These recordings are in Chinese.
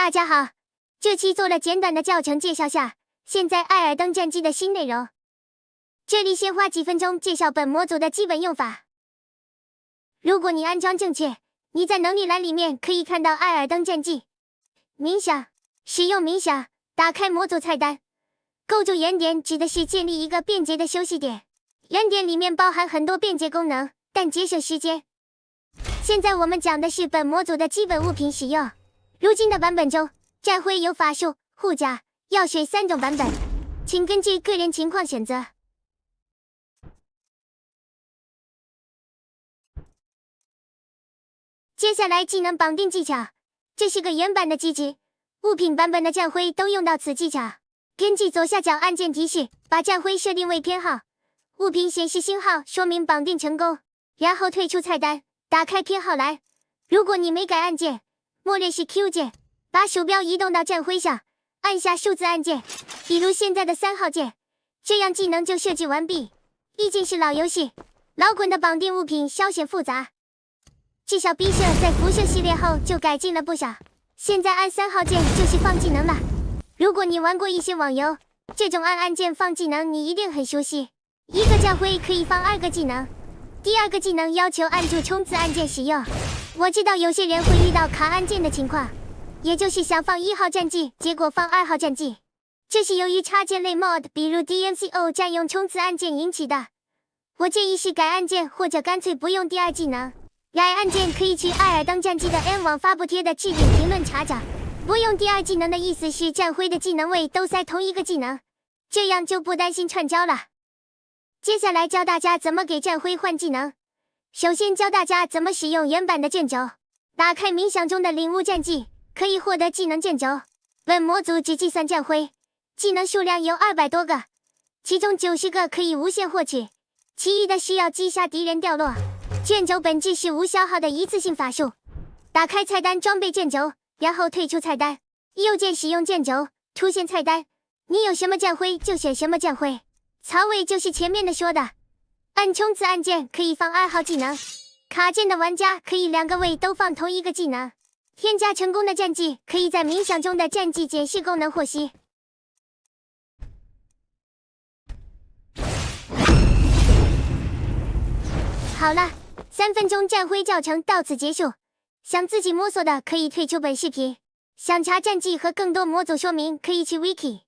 大家好，这期做了简短的教程介绍下，现在艾尔登战机的新内容。这里先花几分钟介绍本模组的基本用法。如果你安装正确，你在能力栏里面可以看到艾尔登战机。冥想，使用冥想，打开模组菜单。构筑原点指的是建立一个便捷的休息点，原点里面包含很多便捷功能，但节省时间。现在我们讲的是本模组的基本物品使用。如今的版本中，战徽有法术、护甲、药水3种版本，请根据个人情况选择。接下来技能绑定技巧，这是个原版的机制，物品版本的战徽都用到此技巧。根据左下角按键提示，把战徽设定为偏好，物品显示星号说明绑定成功，然后退出菜单，打开偏好栏。如果你没改按键，默认是 Q 键，把鼠标移动到战徽上，按下数字按键，比如现在的3号键，这样技能就设置完毕。毕竟是老游戏，老滚的绑定物品稍显复杂，至少 B 社在辐射系列后就改进了不少。现在按3号键就是放技能了。如果你玩过一些网游，这种按按键放技能你一定很熟悉。一个战徽可以放2个技能，第2个技能要求按住冲刺按键使用。我知道有些人会遇到卡按键的情况，也就是想放1号战绩，结果放2号战绩，这是由于插件类 mod 比如 DMCO 占用冲刺按键引起的。我建议是改按键，或者干脆不用第2技能。改按键可以去艾尔登战机的 M 网发布贴的置顶评论查找。不用第2技能的意思是战徽的技能位都塞同一个技能，这样就不担心串招了。接下来教大家怎么给战徽换技能。首先教大家怎么使用原版的卷轴。打开冥想中的领悟战绩，可以获得技能卷轴。本模组只计算战徽，技能数量有200多个，其中90个可以无限获取，其余的需要击杀敌人掉落。卷轴本质是无消耗的一次性法术。打开菜单装备卷轴，然后退出菜单，右键使用卷轴，出现菜单，你有什么战徽就选什么战徽。槽位就是前面的说的，按冲刺按键可以放2号技能，卡键的玩家可以2个位都放同一个技能。添加成功的战绩可以在冥想中的战绩检视功能获悉。好了，3分钟战徽教程到此结束。想自己摸索的可以退出本视频，想查战绩和更多模组说明可以去 Wiki。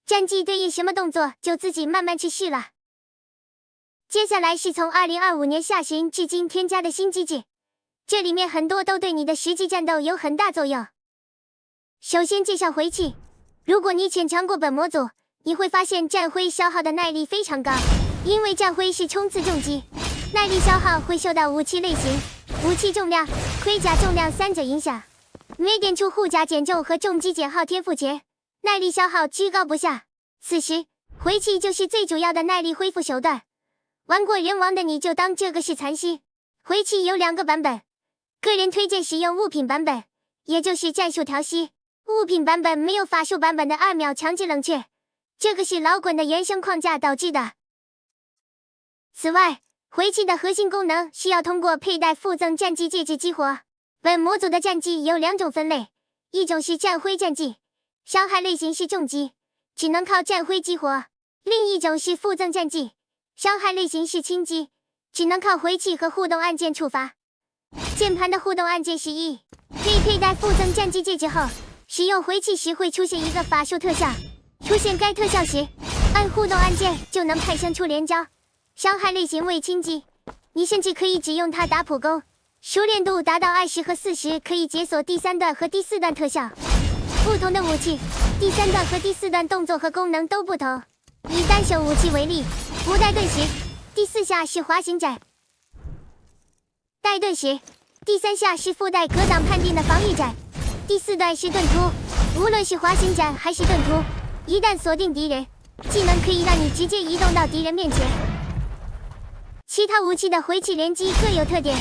战绩对应什么动作就自己慢慢去试了。接下来是从2025年下旬至今添加的新机制，这里面很多都对你的实际战斗有很大作用。首先介绍回气，如果你浅尝过本模组，你会发现战徽消耗的耐力非常高，因为战徽是冲刺重击，耐力消耗会受到武器类型、武器重量、盔甲重量3者影响。每点出护甲减重和重击减耗天赋前，耐力消耗居高不下，此时回气就是最主要的耐力恢复手段。玩过人王的你就当这个是残息。回气有2个版本，个人推荐使用物品版本，也就是战术调息。物品版本没有法术版本的2秒强制冷却，这个是老滚的原生框架导致的。此外，回气的核心功能需要通过佩戴附赠战绩戒指激活。本模组的战绩有2种分类，一种是战徽战绩，伤害类型是重击，只能靠战徽激活；另一种是附赠战绩，伤害类型是轻击，只能靠回气和互动按键触发。键盘的互动按键是E，可以佩戴附赠战绩戒指后，使用回气时会出现一个法术特效，出现该特效时，按互动按键就能派生出连招。伤害类型为轻击，你甚至可以只用它打普攻，熟练度达到20和40可以解锁第3段和第4段特效。不同的武器，第3段和第4段动作和功能都不同。以单手武器为例，不带盾时，第4下是滑行斩；带盾时，第3下是附带格挡判定的防御斩；第4段是盾突。无论是滑行斩还是盾突，一旦锁定敌人，技能可以让你直接移动到敌人面前。其他武器的回气连击各有特点，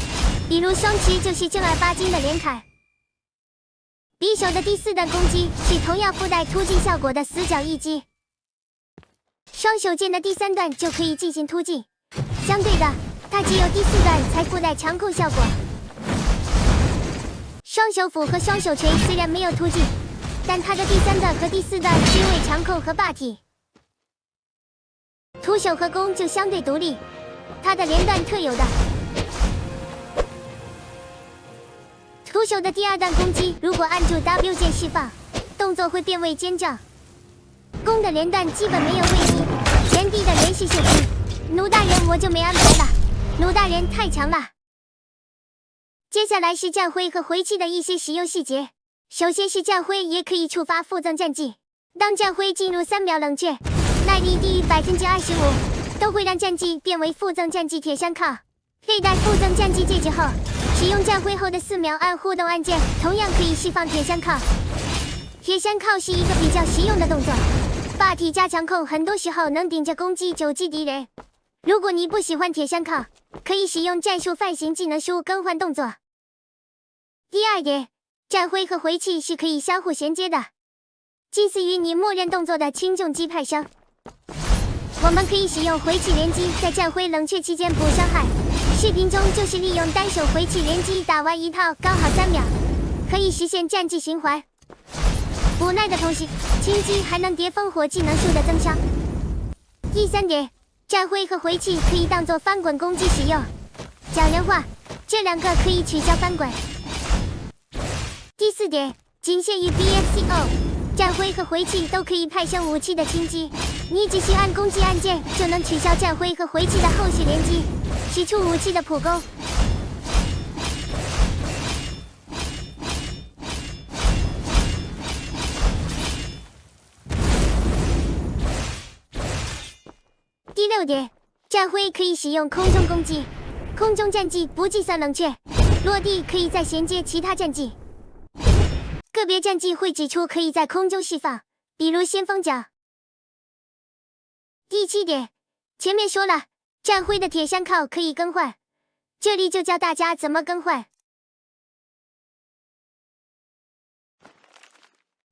比如双持就是正儿八经的连砍。匕首的第4段攻击是同样附带突进效果的死角一击，双手剑的第3段就可以进行突进，相对的，它只有第4段才附带强控效果。双手斧和双手锤虽然没有突进，但它的第3段和第4段是因为强控和霸体，徒手和弓就相对独立。它的连段特有的徒手的第2段攻击，如果按住 W 键释放，动作会变为尖叫。弓的连段基本没有位移，原地的连续射击。奴大人我就没安排了，奴大人太强了。接下来是战徽和回气的一些使用细节。首先是战徽也可以触发附赠战技，当战徽进入3秒冷却，耐力低于 25%， 都会让战技变为附赠战技铁山靠。佩戴附赠战技戒指后，使用战徽后的4秒按互动按键，同样可以释放铁山靠。铁山靠是一个比较实用的动作，霸体加强控很多时候能顶着攻击肘击敌人。如果你不喜欢铁山靠，可以使用战术范型技能书更换动作。第2点，战徽和回气是可以相互衔接的，近似于你默认动作的轻重击派生。我们可以使用回气连击，在战徽冷却期间补伤害。视频中就是利用单手回气连击打完一套，刚好3秒，可以实现战技循环。补耐的同时，轻击还能叠烽火技能数的增伤。第3点，战徽和回气可以当做翻滚攻击使用。讲人话，这2个可以取消翻滚。第4点，仅限于 BFCO， 战徽和回气都可以派生武器的轻击，你只需按攻击按键就能取消战徽和回气的后续连击，使出武器的普攻。第6点，战徽可以使用空中攻击，空中战技不计算冷却，落地可以再衔接其他战技。个别战技会指出可以在空中释放，比如先锋脚。第7点，前面说了，战徽的铁山靠可以更换，这里就教大家怎么更换。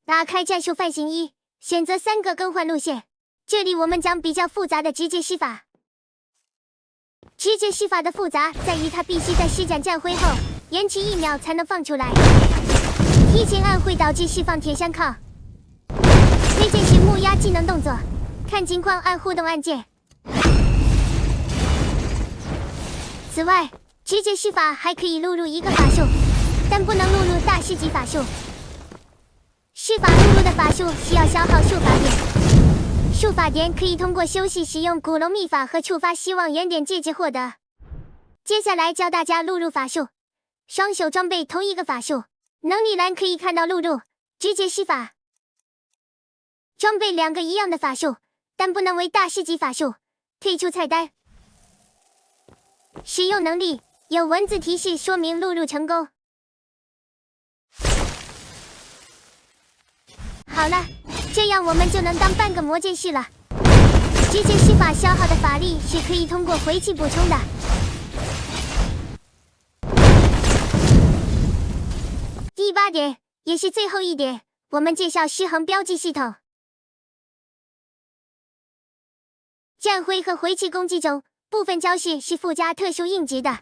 打开战术范型1，选择3个更换路线。这里我们讲比较复杂的直接施法。直接施法的复杂在于它必须在施展战徽后延迟1秒才能放出来，提前按会导致释放铁山靠。推荐是木压技能动作，看情况按互动按键。此外，直接施法还可以录入一个法术，但不能录入大师级法术。施法录入的法术需要消耗术法点，术法点可以通过休息使用古龙秘法和触发希望原点戒指获得。接下来教大家录入法术，双手装备同一个法术，能力栏可以看到录入直接施法。装备2个一样的法术，但不能为大师级法术。退出菜单。使用能力有文字提示说明录入成功。好了，这样我们就能当半个魔剑士了。直接施法消耗的法力是可以通过回气补充的。第8点，也是最后一点，我们介绍失衡标记系统。战徽和回气攻击中，部分招式是附加特殊硬直的，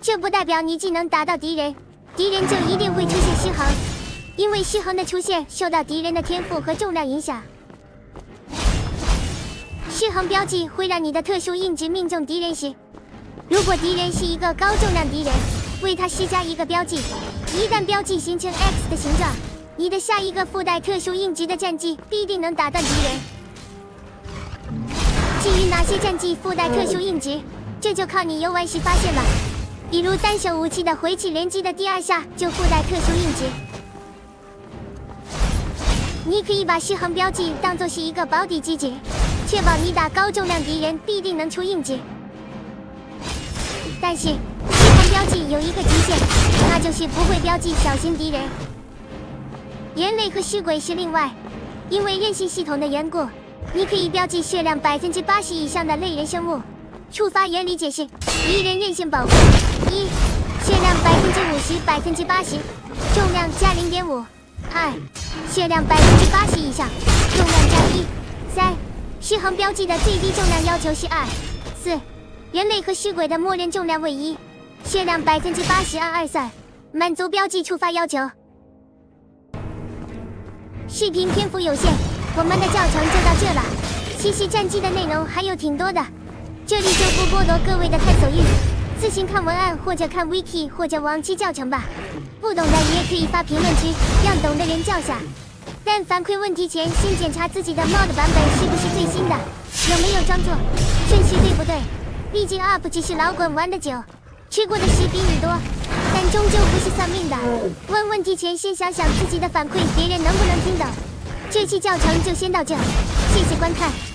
这不代表你技能打到敌人，敌人就一定会出现失衡，因为失衡的出现受到敌人的天赋和重量影响。失衡标记会让你的特殊硬直命中敌人时，如果敌人是一个高重量敌人，为他施加一个标记，一旦标记形成 X 的形状，你的下一个附带特殊硬直的战技必定能打断敌人。至于哪些战技附带特殊硬直，这就靠你游玩时发现了。比如单手武器的回气连击的第2下就附带特殊硬直。你可以把失衡标记当作是一个保底机制，确保你打高重量敌人必定能出硬直。但是失衡标记有一个极限，那就是不会标记小型敌人。人类和尸鬼是例外，因为韧性系统的缘故，你可以标记血量80%以上的类人生物。触发原理解释：敌人韧性保护：1、血量50%、80%，重量加0.5；2、血量80%以上，重量加1；3、失衡标记的最低重量要求是2；4、人类和尸鬼的默认重量为1，血量80%按2算满足标记触发要求。视频篇幅有限，我们的教程就到这了。其实战绩的内容还有挺多的，这里就不剥夺各位的探索欲，自行看文案或者看 wiki 或者往期教程吧。不懂的也可以发评论区，让懂的人叫下。但反馈问题前，先检查自己的 mod 版本是不是最新的，有没有装错，顺序对不对。毕竟 UP 只是老滚玩的久，吃过的屎比你多，但终究不是算命的。问问题前，先想想自己的反馈别人能不能听懂。这期教程就先到这，谢谢观看。